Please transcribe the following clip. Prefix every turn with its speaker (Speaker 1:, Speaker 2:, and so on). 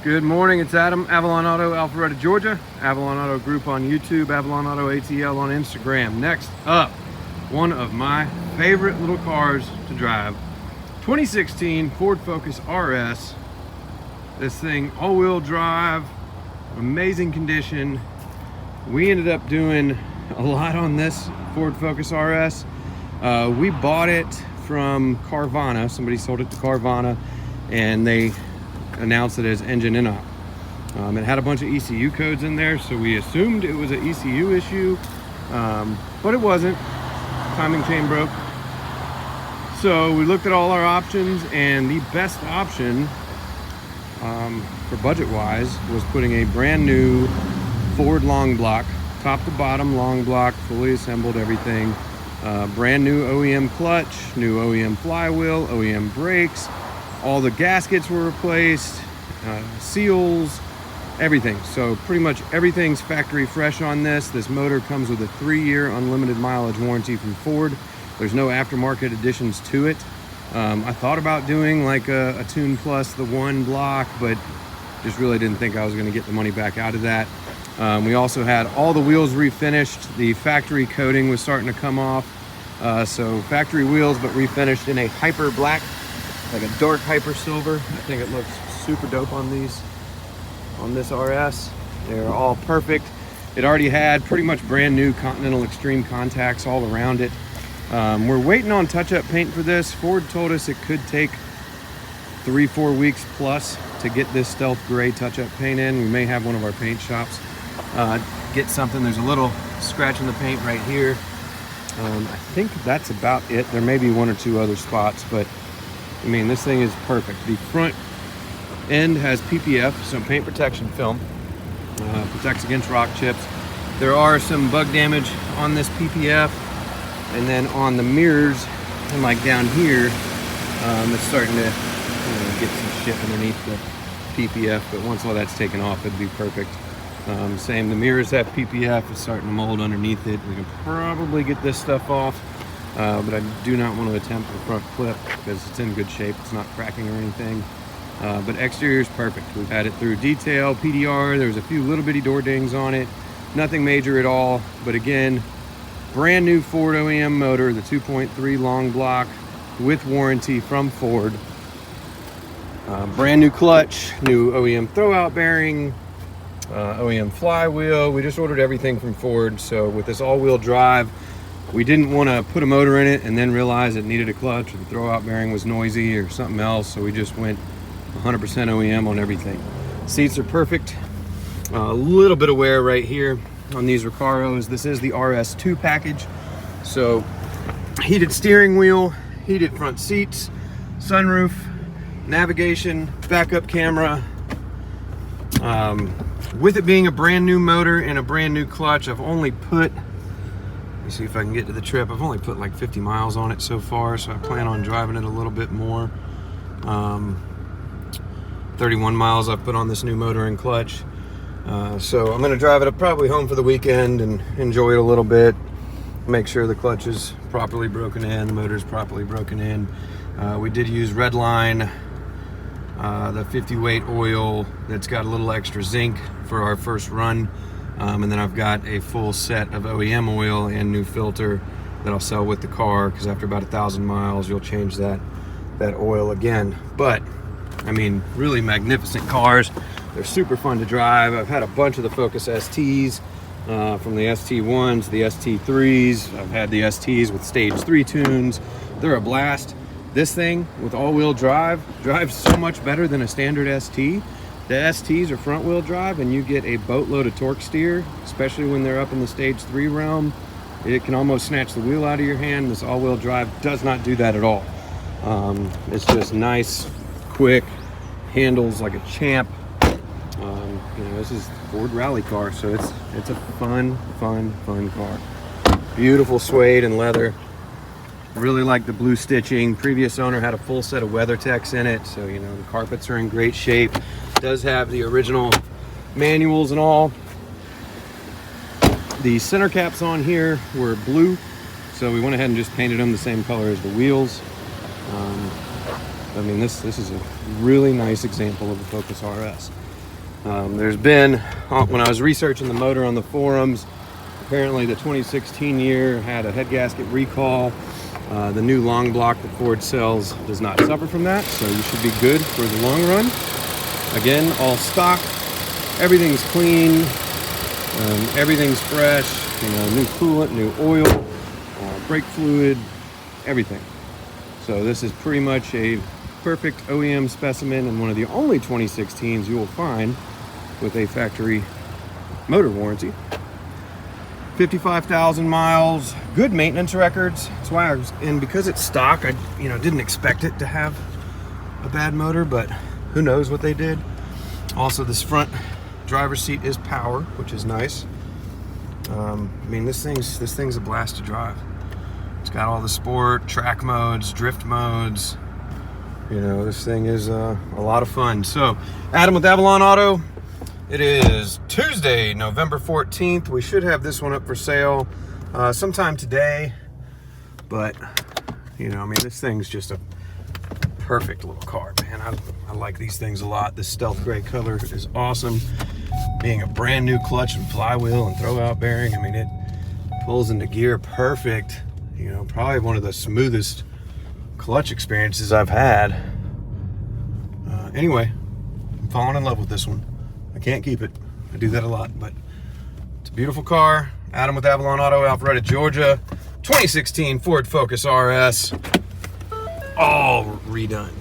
Speaker 1: Good morning, it's Adam, Avalon Auto, Alpharetta, Georgia. Avalon Auto Group on YouTube, Avalon Auto ATL on Instagram. Next up, one of my favorite little cars to drive. 2016 Ford Focus RS. This thing all-wheel drive, amazing condition. We ended up doing a lot on this Ford Focus RS. We bought it from Carvana. Somebody sold it to Carvana and they announced it as engine in-op. It had a bunch of ECU codes in there, so we assumed it was an ECU issue, but it wasn't. Timing chain broke. So we looked at all our options, and the best option for budget-wise was putting a brand new Ford long block, top to bottom long block, fully assembled everything, brand new OEM clutch, new OEM flywheel, OEM brakes. All the gaskets were replaced, seals, everything. So pretty much everything's factory fresh on this. This motor comes with a 3-year unlimited mileage warranty from Ford. There's no aftermarket additions to it. I thought about doing like a Tune Plus, the one block, but just really didn't think I was gonna get the money back out of that. We also had all the wheels refinished. The factory coating was starting to come off. So factory wheels, but refinished in a hyper black, like a dark hyper silver. I think it looks super dope on these, on this RS. They're all perfect. It already had pretty much brand new Continental Extreme contacts all around it. We're waiting on touch-up paint for this. Ford told us it could take 3-4 weeks plus to get this stealth gray touch-up paint in. We may have one of our paint shops get something. There's a little scratch in the paint right here. I think that's about it. There may be 1 or 2 other spots, but I mean, this thing is perfect. The front end has PPF, so paint protection film, protects against rock chips. There are some bug damage on this PPF, and then on the mirrors, and like down here, it's starting to get some shit underneath the PPF, but once all that's taken off, it'd be perfect. Same, the mirrors have PPF, it's starting to mold underneath it. We can probably get this stuff off. But I do not want to attempt the front clip because it's in good shape. It's not cracking or anything. But exterior is perfect. We've had it through detail, PDR. There's a few little bitty door dings on it. Nothing major at all. But again, brand new Ford OEM motor, the 2.3 long block with warranty from Ford. Brand new clutch, new OEM throwout bearing, OEM flywheel. We just ordered everything from Ford. So with this all-wheel drive, we didn't want to put a motor in it and then realize it needed a clutch or the throwout bearing was noisy or something else, so we just went 100% OEM on everything. Seats are perfect. A little bit of wear right here on these Recaros. This is the RS2 package. So heated steering wheel, heated front seats, sunroof, navigation, backup camera. With it being a brand new motor and a brand new clutch, I've only put, let me see if I can get to the trip. I've only put like 50 miles on it so far, so I plan on driving it a little bit more. 31 miles I've put on this new motor and clutch. So I'm gonna drive it up probably home for the weekend and enjoy it a little bit. Make sure the clutch is properly broken in, the motor's properly broken in. We did use Redline, the 50 weight oil that's got a little extra zinc for our first run. And then I've got a full set of OEM oil and new filter that I'll sell with the car, because after about 1,000 miles you'll change that oil again. But I mean, really magnificent cars. They're super fun to drive. I've had a bunch of the Focus STs, from the ST1s, the ST3s. I've had the STs with stage 3 tunes. They're a blast. This thing with all-wheel drive drives so much better than a standard ST. The STs are front wheel drive and you get a boatload of torque steer, especially when they're up in the stage 3 realm. It can almost snatch the wheel out of your hand. This all-wheel drive does not do that at all. It's just nice, quick, handles like a champ. You know, this is Ford rally car, so it's a fun car. Beautiful suede and leather. Really like the blue stitching. Previous owner had a full set of WeatherTechs in it, so you know the carpets are in great shape. Does have the original manuals and all. The center caps on here were blue, so we went ahead and just painted them the same color as the wheels. I mean, this is a really nice example of a Focus RS. There's been, when I was researching the motor on the forums, apparently the 2016 year had a head gasket recall. The new long block that Ford sells does not suffer from that, so you should be good for the long run. Again, all stock, everything's clean, everything's fresh, you know, new coolant, new oil, brake fluid, everything. So this is pretty much a perfect OEM specimen and one of the only 2016s you will find with a factory motor warranty. 55,000 miles, good maintenance records. That's why I was, and because it's stock, I didn't expect it to have a bad motor, but who knows what they did. Also, this front driver's seat is power, which is nice. I mean, this thing's a blast to drive. It's got all the sport, track modes, drift modes. You know, this thing is a lot of fun. So, Adam with Avalon Auto. It is Tuesday, November 14th. We should have this one up for sale sometime today. But, you know, I mean, this thing's just a perfect little car, man. I like these things a lot. This stealth gray color is awesome. Being a brand new clutch and flywheel and throw out bearing, I mean, it pulls into gear perfect. You know, probably one of the smoothest clutch experiences I've had. Anyway, I'm falling in love with this one. I can't keep it. I do that a lot, but it's a beautiful car. Adam with Avalon Auto, Alpharetta, Georgia. 2016 Ford Focus RS. All redone.